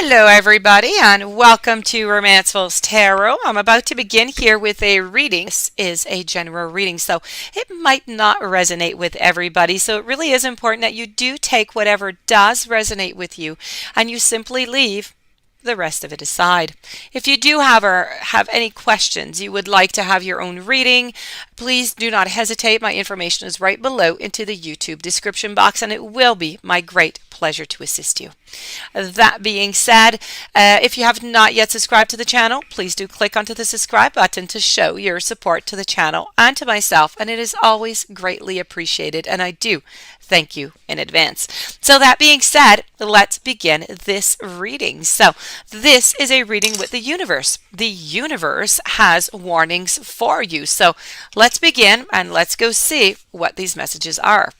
Hello everybody and welcome to Romanceful's Tarot. I'm about to begin here with a reading. This is a general reading, so it might not resonate with everybody. So it really is important that you do take whatever does resonate with you and you simply leave the rest of it aside. If you do have any questions, you would like to have your own reading, please do not hesitate. My information is right below into the YouTube description box, and it will be my great pleasure to assist you. That being said, if you have not yet subscribed to the channel, please do click onto the subscribe button to show your support to the channel and to myself, and it is always greatly appreciated, and I do thank you in advance. So that being said, let's begin this reading. So this is a reading with the universe. The universe has warnings for you. So let's begin and let's go see what these messages are.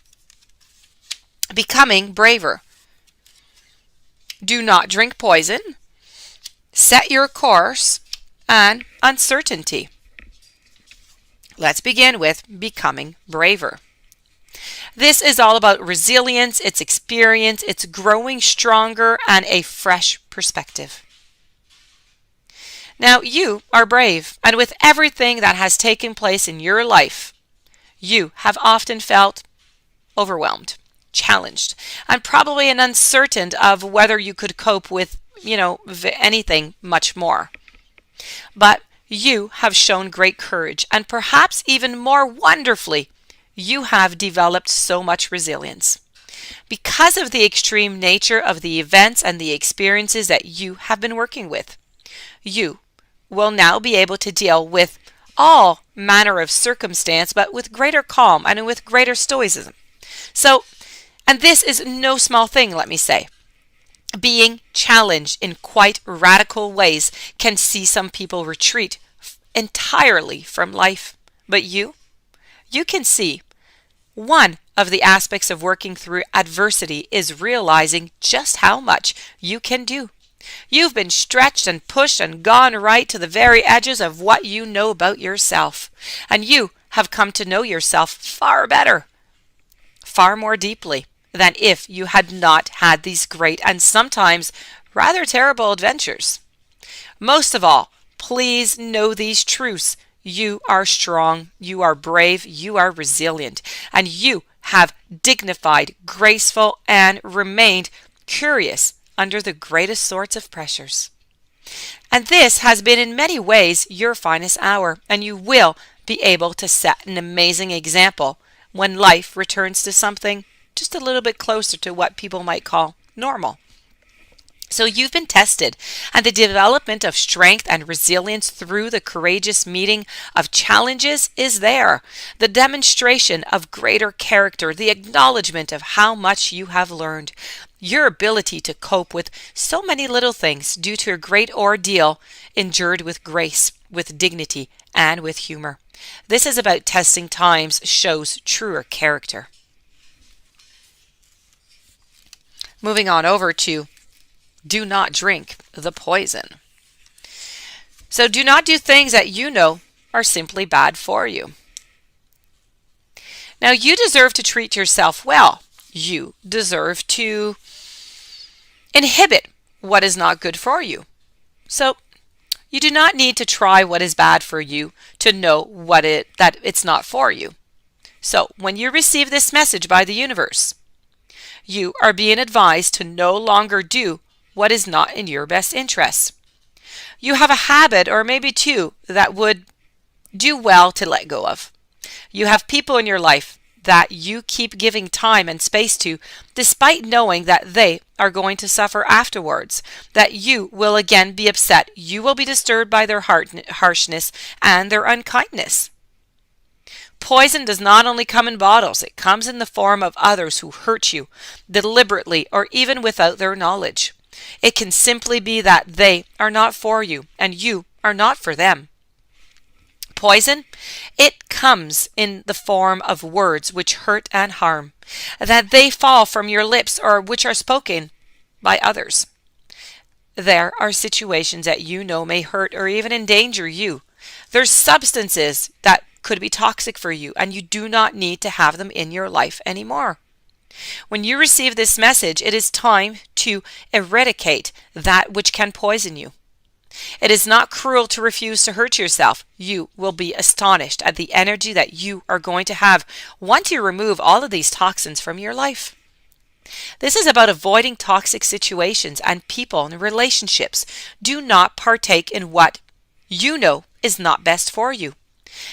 Becoming braver. Do not drink poison. Set your course, and uncertainty. Let's begin with becoming braver. This is all about resilience, it's experience, it's growing stronger, and a fresh perspective. Now, you are brave, and with everything that has taken place in your life, you have often felt overwhelmed, challenged, and probably uncertain of whether you could cope with, anything much more. But you have shown great courage, and perhaps even more wonderfully, you have developed so much resilience. Because of the extreme nature of the events and the experiences that you have been working with, you will now be able to deal with all manner of circumstance, but with greater calm and with greater stoicism. So, and this is no small thing, let me say. Being challenged in quite radical ways can see some people retreat entirely from life. But you can see one of the aspects of working through adversity is realizing just how much you can do. You've been stretched and pushed and gone right to the very edges of what you know about yourself. And you have come to know yourself far better, far more deeply than if you had not had these great and sometimes rather terrible adventures. Most of all, please know these truths. You are strong, you are brave, you are resilient, and you have dignified, graceful, and remained curious under the greatest sorts of pressures. And this has been in many ways your finest hour, and you will be able to set an amazing example when life returns to something just a little bit closer to what people might call normal. So you've been tested, and the development of strength and resilience through the courageous meeting of challenges is there. The demonstration of greater character, the acknowledgement of how much you have learned, your ability to cope with so many little things due to a great ordeal endured with grace, with dignity, and with humor. This is about testing times shows truer character. Moving on over to do not drink the poison. So do not do things that you know are simply bad for you. Now, you deserve to treat yourself well. You deserve to inhibit what is not good for you. So you do not need to try what is bad for you to know that it's not for you. So when you receive this message by the universe, you are being advised to no longer do what is not in your best interests. You have a habit or maybe two that would do well to let go of. You have people in your life that you keep giving time and space to despite knowing that they are going to suffer afterwards, that you will again be upset. You will be disturbed by their harshness and their unkindness. Poison does not only come in bottles, it comes in the form of others who hurt you deliberately or even without their knowledge. It can simply be that they are not for you and you are not for them. Poison, it comes in the form of words which hurt and harm, that they fall from your lips or which are spoken by others. There are situations that you know may hurt or even endanger you. There's substances that could be toxic for you, and you do not need to have them in your life anymore. When you receive this message, it is time to eradicate that which can poison you. It is not cruel to refuse to hurt yourself. You will be astonished at the energy that you are going to have once you remove all of these toxins from your life. This is about avoiding toxic situations and people and relationships. Do not partake in what you know is not best for you.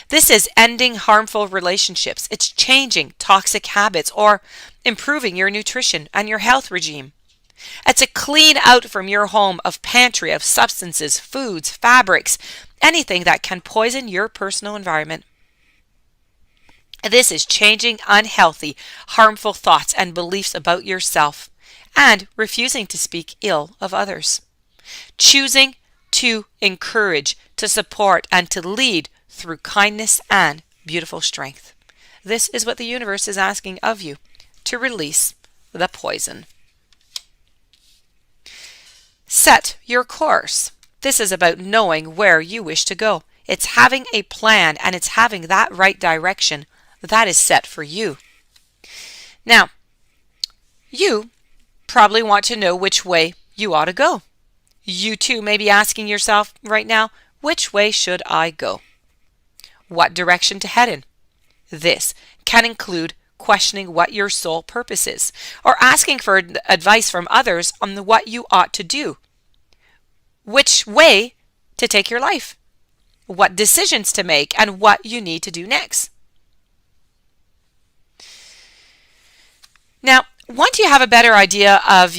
This is ending harmful relationships. It's changing toxic habits or improving your nutrition and your health regime. It's a clean out from your home of pantry of substances, foods, fabrics, anything that can poison your personal environment. This is changing unhealthy, harmful thoughts and beliefs about yourself and refusing to speak ill of others. Choosing to encourage, to support, and to lead through kindness and beautiful strength. This is what the universe is asking of you, to release the poison. Set your course. This is about knowing where you wish to go. It's having a plan, and it's having that right direction that is set for you. Now, you probably want to know which way you ought to go. You too may be asking yourself right now, which way should I go? What direction to head in? This can include questioning what your sole purpose is, or asking for advice from others on what you ought to do, which way to take your life, what decisions to make, and what you need to do next. Now, once you have a better idea of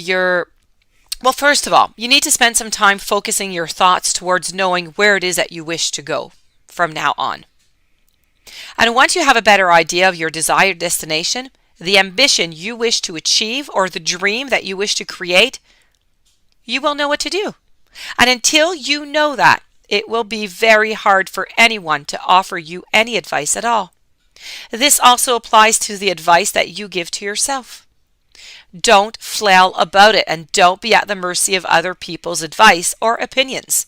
well, first of all, you need to spend some time focusing your thoughts towards knowing where it is that you wish to go from now on. And once you have a better idea of your desired destination, the ambition you wish to achieve, or the dream that you wish to create, you will know what to do. And until you know that, it will be very hard for anyone to offer you any advice at all. This also applies to the advice that you give to yourself. Don't flail about it, and don't be at the mercy of other people's advice or opinions.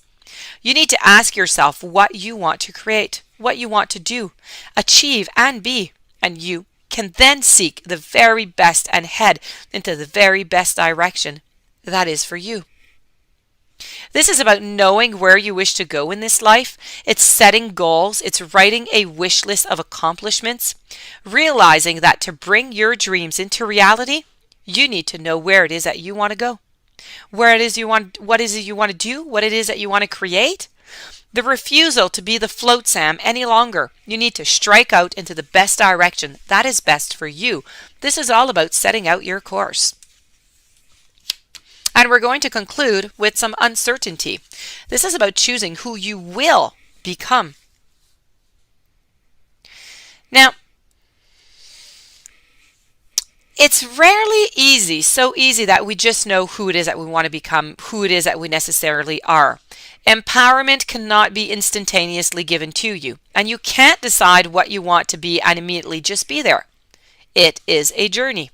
You need to ask yourself what you want to create, what you want to do, achieve, and be, and you can then seek the very best and head into the very best direction that is for you. This is about knowing where you wish to go in this life. It's setting goals. It's writing a wish list of accomplishments, realizing that to bring your dreams into reality, you need to know where it is that you want to go, where it is you want, what is it you want to do, what it is that you want to create. The refusal to be the float Sam any longer. You need to strike out into the best direction that is best for you. This is all about setting out your course. And we're going to conclude with some uncertainty. This is about choosing who you will become. Now, it's rarely easy, so easy that we just know who it is that we want to become, who it is that we necessarily are. Empowerment cannot be instantaneously given to you, and you can't decide what you want to be and immediately just be there. It is a journey.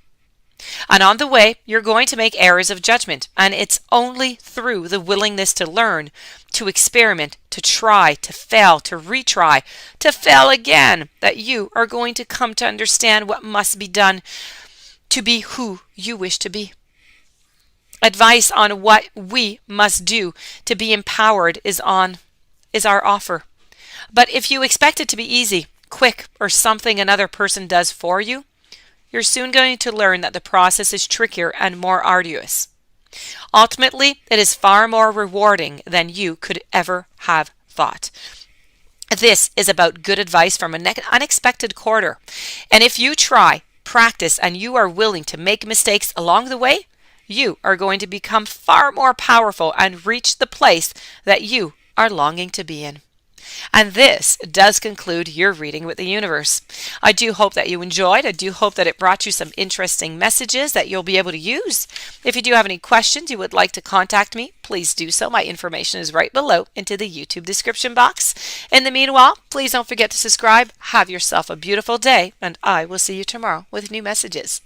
And on the way, you're going to make errors of judgment, and it's only through the willingness to learn, to experiment, to try, to fail, to retry, to fail again, that you are going to come to understand what must be done to be who you wish to be. Advice on what we must do to be empowered is our offer. But if you expect it to be easy, quick, or something another person does for you, you're soon going to learn that the process is trickier and more arduous. Ultimately, it is far more rewarding than you could ever have thought. This is about good advice from an unexpected quarter. And if you try, practice, and you are willing to make mistakes along the way, you are going to become far more powerful and reach the place that you are longing to be in. And this does conclude your reading with the universe. I do hope that you enjoyed. I do hope that it brought you some interesting messages that you'll be able to use. If you do have any questions you would like to contact me, please do so. My information is right below into the YouTube description box. In the meanwhile, please don't forget to subscribe. Have yourself a beautiful day, and I will see you tomorrow with new messages.